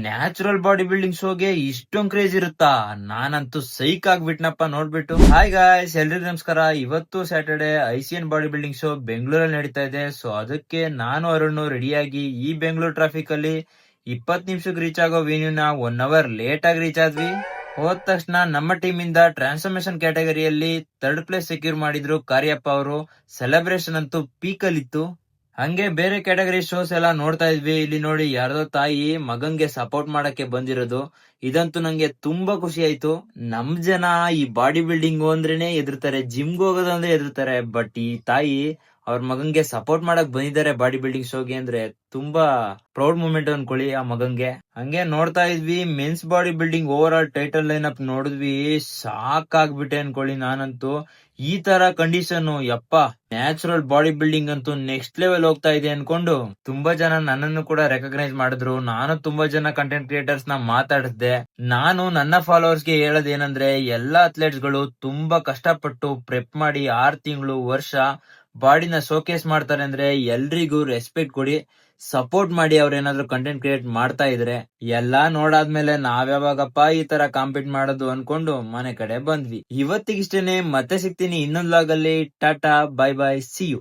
Natural body building ಶೋಗೆ ಇಷ್ಟೊಂದ್ craze ಇರುತ್ತಾ? ನಾನಂತೂ ಸೈಕ್ ಆಗ್ಬಿಟ್ನಪ್ಪ ನೋಡ್ಬಿಟ್ಟು. ಹಾಯ್ ಗಾಯ್ಸ್, ಎಲ್ರಿಗೂ ನಮಸ್ಕಾರ. ಇವತ್ತು Saturday ICN body building show ಬೆಂಗಳೂರಲ್ಲಿ ನಡೀತಾ ಇದೆ. ಸೊ ಅದಕ್ಕೆ ನಾನು ಅರುಣ್ ರೆಡಿಯಾಗಿ ಈ ಬೆಂಗಳೂರು ಟ್ರಾಫಿಕ್ ಅಲ್ಲಿ 20 ನಿಮಿಷಕ್ಕೆ ರೀಚ್ ಆಗೋ ವೆನ್ಯೂನ 1 ಅವರ್ ಲೇಟ್ ಆಗಿ ರೀಚ್ ಆದ್ವಿ. ಹೋದ ತಕ್ಷಣ ನಮ್ಮ ಟೀಮ್ ಇಂದ ಟ್ರಾನ್ಸ್ಫಾರ್ಮೇಶನ್ ಕ್ಯಾಟಗರಿಯಲ್ಲಿ 3rd ಪ್ಲೇಸ್ ಸೆಕ್ಯೂರ್ ಮಾಡಿದ್ರು ಕಾರ್ಯಪ್ಪ ಅವರು. ಸೆಲೆಬ್ರೇಷನ್ ಅಂತೂ ಪೀಕ್ ಅಲ್ಲಿ ಇತ್ತು. ಹಂಗೆ ಬೇರೆ ಕ್ಯಾಟಗರಿ ಶೋಸ್ ಎಲ್ಲ ನೋಡ್ತಾ ಇದ್ವಿ. ಇಲ್ಲಿ ನೋಡಿ, ಯಾರ್ದೋ ತಾಯಿ ಮಗಂಗೆ ಸಪೋರ್ಟ್ ಮಾಡಕ್ಕೆ ಬಂದಿರೋದು. ಇದಂತೂ ನಂಗೆ ತುಂಬಾ ಖುಷಿ ಆಯ್ತು. ನಮ್ ಜನ ಈ ಬಾಡಿ ಬಿಲ್ಡಿಂಗ್ ಅಂದ್ರೇನೆ ಎದುರ್ತಾರೆ, ಜಿಮ್ಗೆ ಹೋಗೋದು ಅಂದ್ರೆ ಎದುರ್ತಾರೆ. ಬಟ್ ಈ ತಾಯಿ ಅವ್ರ ಮಗಂಗೆ ಸಪೋರ್ಟ್ ಮಾಡಕ್ ಬಂದಿದ್ದಾರೆ ಬಾಡಿ ಬಿಲ್ಡಿಂಗ್ ಶೋಗೆ ಅಂದ್ರೆ ತುಂಬಾ ಪ್ರೌಡ್ ಮೂಮೆಂಟ್ ಅನ್ಕೊಳ್ಳಿ ಆ ಮಗಂಗೆ. ಹಂಗೆ ನೋಡ್ತಾ ಇದ್ವಿ, men's body building over all title line up ನೋಡಿದ್ವಿ. ಸಾಕಾಗ್ಬಿಟ್ಟೆ ಅನ್ಕೊಳ್ಳಿ ನಾನಂತೂ. ಈ ತರ ಕಂಡೀಷನ್, ಯಪ್ಪ, ನ್ಯಾಚುರಲ್ ಬಾಡಿ ಬಿಲ್ಡಿಂಗ್ ಅಂತೂ ನೆಕ್ಸ್ಟ್ ಲೆವೆಲ್ ಹೋಗ್ತಾ ಇದೆ ಅನ್ಕೊಂಡು ತುಂಬಾ ಜನ ನನ್ನನ್ನು ಕೂಡ ರೆಕಗ್ನೈಸ್ ಮಾಡಿದ್ರು. ನಾನು ತುಂಬಾ ಜನ ಕಂಟೆಂಟ್ ಕ್ರಿಯೇಟರ್ಸ್ ನ ಮಾತಾಡಿದ್ದೆ. ನಾನು ನನ್ನ ಫಾಲೋವರ್ಸ್ ಗೆ ಹೇಳೋದೇನಂದ್ರೆ, ಎಲ್ಲಾ ಅಥ್ಲೆಟ್ಸ್ ಗಳು ತುಂಬಾ ಕಷ್ಟಪಟ್ಟು ಪ್ರೆಪ್ ಮಾಡಿ 6 ತಿಂಗಳು ವರ್ಷ ಬಾಡಿನ ಶೋಕೇಸ್ ಮಾಡ್ತಾರೆ ಅಂದ್ರೆ ಎಲ್ರಿಗೂ ರೆಸ್ಪೆಕ್ಟ್ ಕೊಡಿ, ಸಪೋರ್ಟ್ ಮಾಡಿ. ಅವ್ರೇನಾದ್ರು ಕಂಟೆಂಟ್ ಕ್ರಿಯೇಟ್ ಮಾಡ್ತಾ ಇದ್ರೆ. ಎಲ್ಲಾ ನೋಡಾದ್ಮೇಲೆ ನಾವ್ಯಾವಾಗಪ್ಪ ಈ ತರ ಕಾಂಪೀಟ್ ಮಾಡೋದು ಅನ್ಕೊಂಡು ಮನೆ ಕಡೆ ಬಂದ್ವಿ. ಇವತ್ತಿಗಿಷ್ಟೇನೆ, ಮತ್ತೆ ಸಿಗ್ತೀನಿ ಇನ್ನೊಂದ್ ಲಾಗ್ ಅಲ್ಲಿ. Tata, bye bye, see you.